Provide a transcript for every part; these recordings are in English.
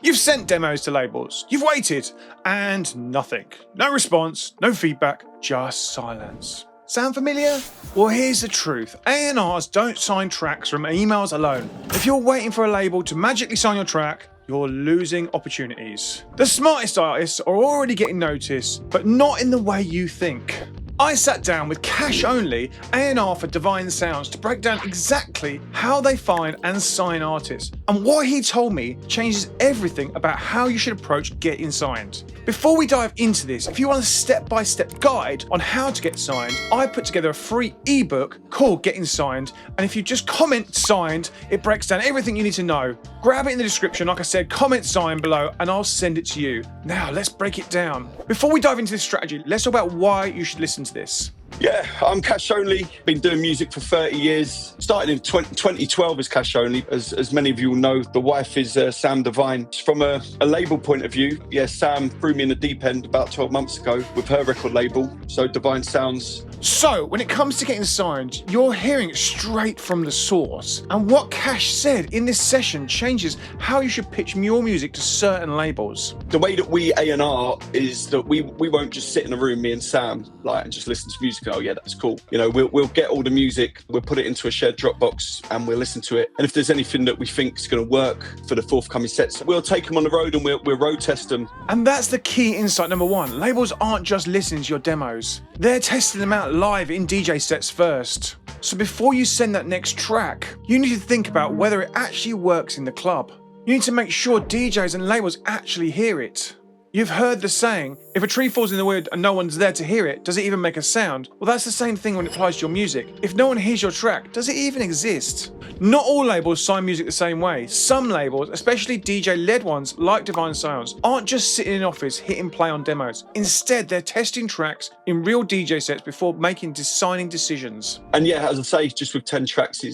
You've sent demos to labels, you've waited, and nothing. No response, no feedback, just silence. Sound familiar? Well, here's the truth. A&Rs don't sign tracks from emails alone. If you're waiting for a label to magically sign your track, you're losing opportunities. The smartest artists are already getting noticed, but not in the way you think. I sat down with Cash Only, A&R for DVINE Sounds, to break down exactly how they find and sign artists. And what he told me changes everything about how you should approach getting signed. Before we dive into this, if you want a step-by-step guide on how to get signed, I put together a free ebook called Getting Signed, and if you just comment signed, it breaks down everything you need to know. Grab it in the description, like I said, comment signed below, and I'll send it to you. Now, let's break it down. Before we dive into this strategy, let's talk about why you should listen to this. Yeah, I'm Cash Only. Been doing music for 30 years. Started in 2012 as Cash Only. As many of you will know, the wife is Sam DVINE. From a label point of view, yeah, Sam threw me in the deep end about 12 months ago with her record label, so DVINE Sounds. So, when it comes to getting signed, you're hearing it straight from the source. And what Cash said in this session changes how you should pitch your music to certain labels. The way that we A&R is that we won't just sit in a room, me and Sam, and just listen to music. Oh yeah, that's cool. You know, we'll get all the music, we'll put it into a shared Dropbox and we'll listen to it. And if there's anything that we think is going to work for the forthcoming sets, we'll take them on the road and we'll road test them. And that's the key insight number one. Labels aren't just listening to your demos. They're testing them out live in DJ sets first. So before you send that next track, you need to think about whether it actually works in the club. You need to make sure DJs and labels actually hear it. You've heard the saying, if a tree falls in the wood and no one's there to hear it, does it even make a sound? Well, that's the same thing when it applies to your music. If no one hears your track, does it even exist? Not all labels sign music the same way. Some labels, especially DJ-led ones like DVINE Sounds, aren't just sitting in an office hitting play on demos. Instead, they're testing tracks in real DJ sets before making signing decisions. And yeah, as I say, just with 10 tracks,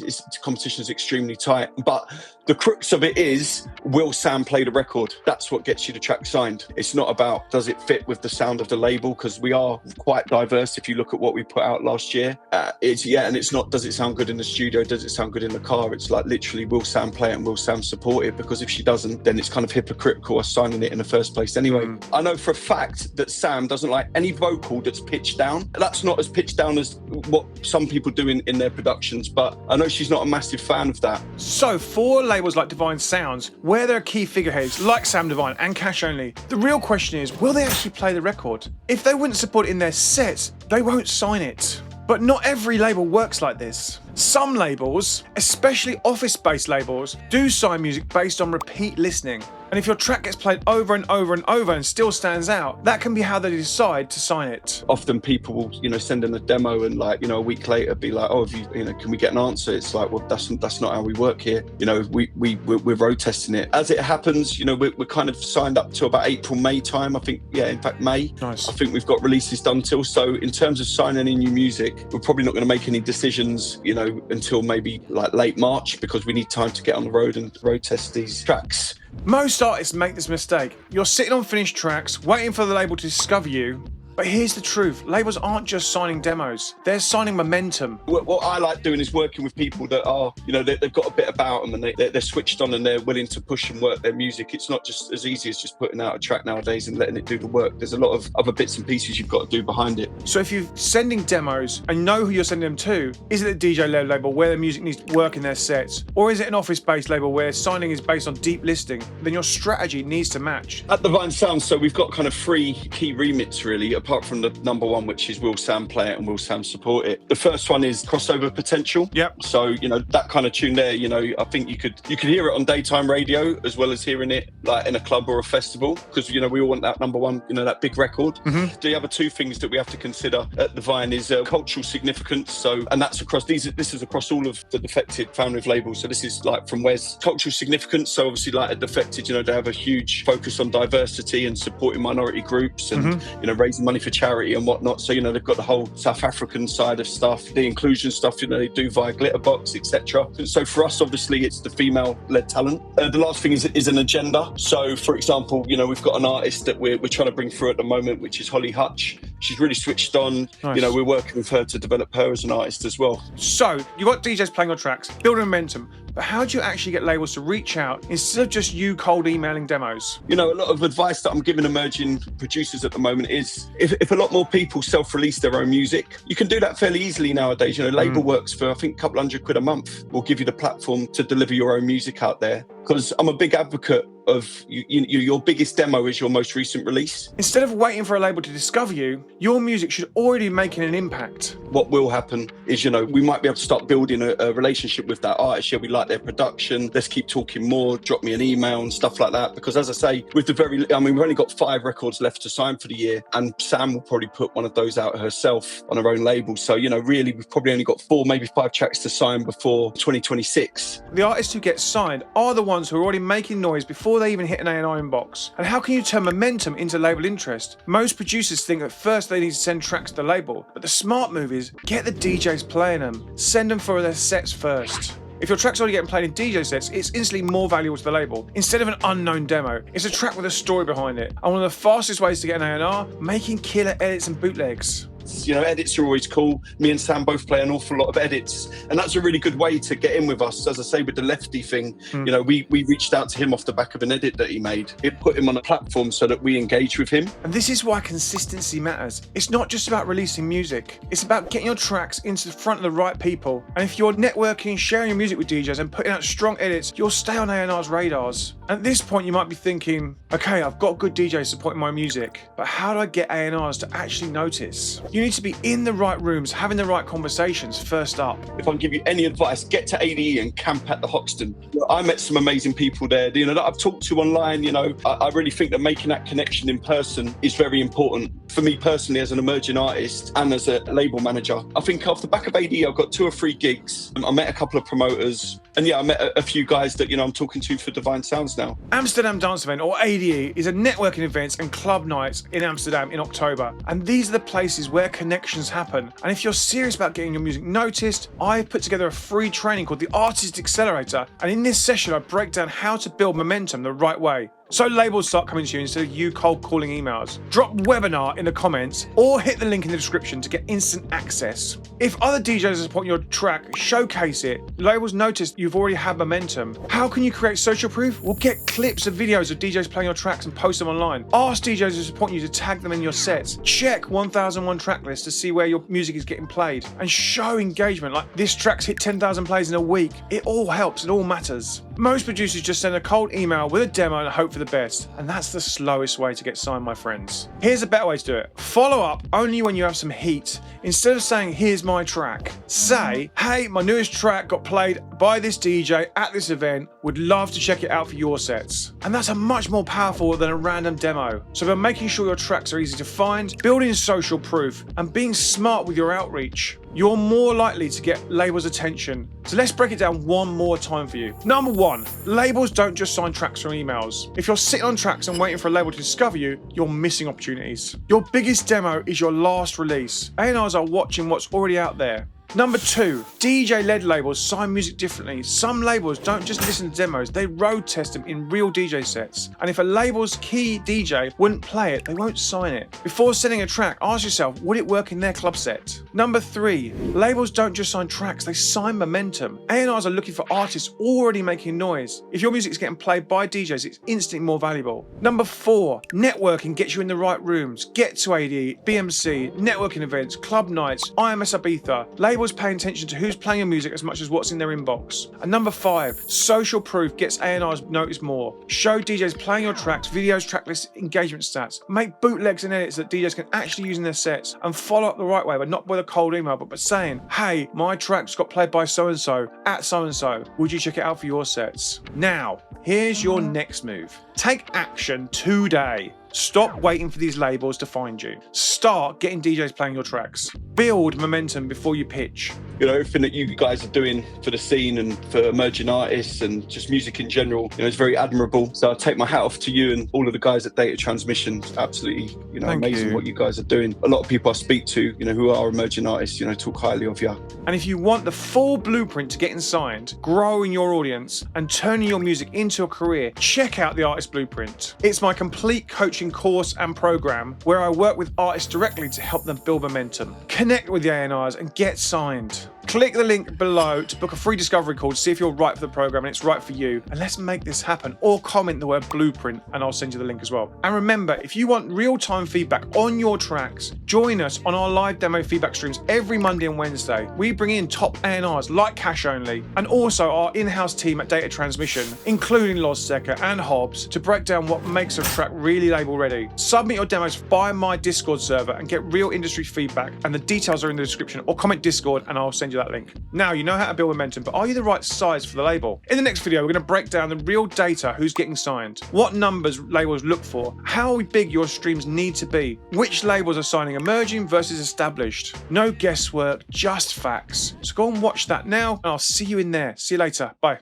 competition is extremely tight. But the crux of it is, will Sam play the record? That's what gets you the track signed. It's not about, does it fit with the sound of the label? Because we are quite diverse. If you look at what we put out last year, and it's not, does it sound good in the studio? Does it sound good in the car? It's like literally, will Sam play it and will Sam support it? Because if she doesn't, then it's kind of hypocritical us signing it in the first place anyway. I know for a fact that Sam doesn't like any vocal that's pitched down. That's not as pitched down as what some people do in their productions, but I know she's not a massive fan of that. So for labels like DVINE Sounds, where there are key figureheads like Sam DVINE and Cash Only, the real question is, will they actually play the record? If they wouldn't support it in their sets, they won't sign it. But not every label works like this. Some labels, especially office-based labels, do sign music based on repeat listening. And if your track gets played over and over and over and still stands out, that can be how they decide to sign it. Often people will, send in a demo and a week later be like, oh, can we get an answer? It's like, well, that's not how we work here. We're road testing it. As it happens, we're kind of signed up to about April, May time. I think, in fact, May. Nice. I think we've got releases done till. So in terms of signing any new music, we're probably not going to make any decisions, until maybe late March, because we need time to get on the road and road test these tracks. Most artists make this mistake. You're sitting on finished tracks, waiting for the label to discover you. But here's the truth, labels aren't just signing demos, they're signing momentum. What I like doing is working with people that are, they've got a bit about them and they're switched on and they're willing to push and work their music. It's not just as easy as just putting out a track nowadays and letting it do the work. There's a lot of other bits and pieces you've got to do behind it. So if you're sending demos and know who you're sending them to, is it a DJ-led label where their music needs work in their sets? Or is it an office-based label where signing is based on deep listening? Then your strategy needs to match. At DVINE Sounds, so we've got kind of 3 key remits really, apart from the number one, which is will Sam play it and will Sam support it. The first one is crossover potential. Yep. So, that kind of tune there, I think you could hear it on daytime radio as well as hearing it in a club or a festival, because, we all want that number one, that big record. The other 2 things that we have to consider at DVINE is cultural significance. So, and that's across, this is across all of the Defected family of labels. So this is from Wes. Cultural significance. So obviously at Defected, they have a huge focus on diversity and supporting minority groups and, raising money for charity and whatnot. So, they've got the whole South African side of stuff, the inclusion stuff, they do via Glitterbox, etc. So for us, obviously, it's the female-led talent. The last thing is an agenda. So, for example, we've got an artist that we're trying to bring through at the moment, which is Holly Hutch. She's really switched on. Nice. We're working with her to develop her as an artist as well. So, you've got DJs playing your tracks, building momentum. but how do you actually get labels to reach out instead of just you cold emailing demos? You know, a lot of advice that I'm giving emerging producers at the moment is if a lot more people self-release their own music, you can do that fairly easily nowadays. You know, label works for, I think, a couple £100 a month will give you the platform to deliver your own music out there. Because I'm a big advocate of your biggest demo is your most recent release. Instead of waiting for a label to discover you, your music should already be making an impact. What will happen is, you know, we might be able to start building a relationship with that artist. Yeah, we like their production. Let's keep talking more. Drop me an email and stuff like that. Because as I say, we've only got 5 records left to sign for the year, and Sam will probably put one of those out herself on her own label. So, you know, really, we've probably only got 4, maybe 5 tracks to sign before 2026. The artists who get signed are the ones who are already making noise before they even hit an A&R inbox. And how can you turn momentum into label interest? Most producers think at first they need to send tracks to the label, but the smart move is get the DJs playing them. Send them for their sets first. If your track's already getting played in DJ sets, it's instantly more valuable to the label. Instead of an unknown demo, it's a track with a story behind it. And one of the fastest ways to get an A&R, making killer edits and bootlegs. You know, edits are always cool. Me and Sam both play an awful lot of edits, and that's a really good way to get in with us. As I say, with the Lefty thing, you know, we reached out to him off the back of an edit that he made. It put him on a platform so that we engage with him. And this is why consistency matters. It's not just about releasing music. It's about getting your tracks into the front of the right people. And if you're networking, sharing your music with DJs and putting out strong edits, you'll stay on A&R's radars. At this point, you might be thinking, okay, I've got good DJs supporting my music, but how do I get A&Rs to actually notice? You need to be in the right rooms, having the right conversations first up. If I can give you any advice, get to ADE and camp at the Hoxton. I met some amazing people there, you know, that I've talked to online. You know, I really think that making that connection in person is very important. For me personally, as an emerging artist and as a label manager, I think off the back of ADE, I've got 2 or 3 gigs. I met a couple of promoters, and yeah, I met a few guys that, you know, I'm talking to for Divine Sounds now. Amsterdam Dance Event, or ADE, is a networking event and club nights in Amsterdam in October. And these are the places where connections happen. And if you're serious about getting your music noticed, I've put together a free training called the Artist Accelerator. And in this session, I break down how to build momentum the right way, so labels start coming to you instead of you cold calling emails. Drop webinar in the comments or hit the link in the description to get instant access. If other DJs are supporting your track, showcase it. Labels notice you've already had momentum. How can you create social proof? Well, get clips of videos of DJs playing your tracks and post them online. Ask DJs who support you to tag them in your sets. Check 1001 track lists to see where your music is getting played. And show engagement, like this track's hit 10,000 plays in a week. It all helps, it all matters. Most producers just send a cold email with a demo and hope for the best, and that's the slowest way to get signed, my friends. Here's a better way to do it. Follow up only when you have some heat. Instead of saying, here's my track, say, hey, my newest track got played by this DJ at this event, would love to check it out for your sets. And that's a much more powerful than a random demo. So by making sure your tracks are easy to find, building social proof, and being smart with your outreach, you're more likely to get labels' attention. So let's break it down one more time for you. Number 1, labels don't just sign tracks from emails. If you're sitting on tracks and waiting for a label to discover you, you're missing opportunities. Your biggest demo is your last release. A&Rs are watching what's already out there. Number 2, DJ-led labels sign music differently. Some labels don't just listen to demos, they road test them in real DJ sets. And if a label's key DJ wouldn't play it, they won't sign it. Before sending a track, ask yourself, would it work in their club set? Number 3, labels don't just sign tracks, they sign momentum. A&Rs are looking for artists already making noise. If your music is getting played by DJs, it's instantly more valuable. Number 4, networking gets you in the right rooms. Get to AD, BMC, networking events, club nights, IMS Ibiza. Labels paying attention to who's playing your music as much as what's in their inbox. And number 5, social proof gets A&Rs noticed more. Show DJs playing your tracks, videos, track lists, engagement stats. Make bootlegs and edits that DJs can actually use in their sets, and follow up the right way, but not with a cold email, but by saying, hey, my track's got played by so-and-so at so-and-so. Would you check it out for your sets? Now, here's your next move. Take action today. Stop waiting for these labels to find you. Start getting DJs playing your tracks. Build momentum before you pitch. You know, everything that you guys are doing for the scene and for emerging artists and just music in general, you know, it's very admirable. So I take my hat off to you and all of the guys at Data Transmission. It's absolutely, you know, amazing what you guys are doing. A lot of people I speak to, you know, who are emerging artists, you know, talk highly of you. And if you want the full blueprint to getting signed, growing your audience, and turning your music into a career, check out the Artist Blueprint. It's my complete coaching course and program where I work with artists directly to help them build momentum. Connect with the A&Rs and get signed. Click the link below to book a free discovery call to see if you're right for the program and it's right for you. And let's make this happen. Or comment the word blueprint and I'll send you the link as well. And remember, if you want real-time feedback on your tracks, join us on our live demo feedback streams every Monday and Wednesday. We bring in top A&Rs like Cash Only and also our in-house team at Data Transmission, including Lozseca and Hobbs, to break down what makes a track really label ready. Submit your demos via my Discord server and get real industry feedback, and the details are in the description, or comment Discord and I'll send you that link. Now you know how to build momentum, but are you the right size for the label? In the next video, we're going to break down the real data, who's getting signed, what numbers labels look for, how big your streams need to be, which labels are signing emerging versus established. No guesswork, just facts. So go and watch that now and I'll see you in there. See you later. Bye.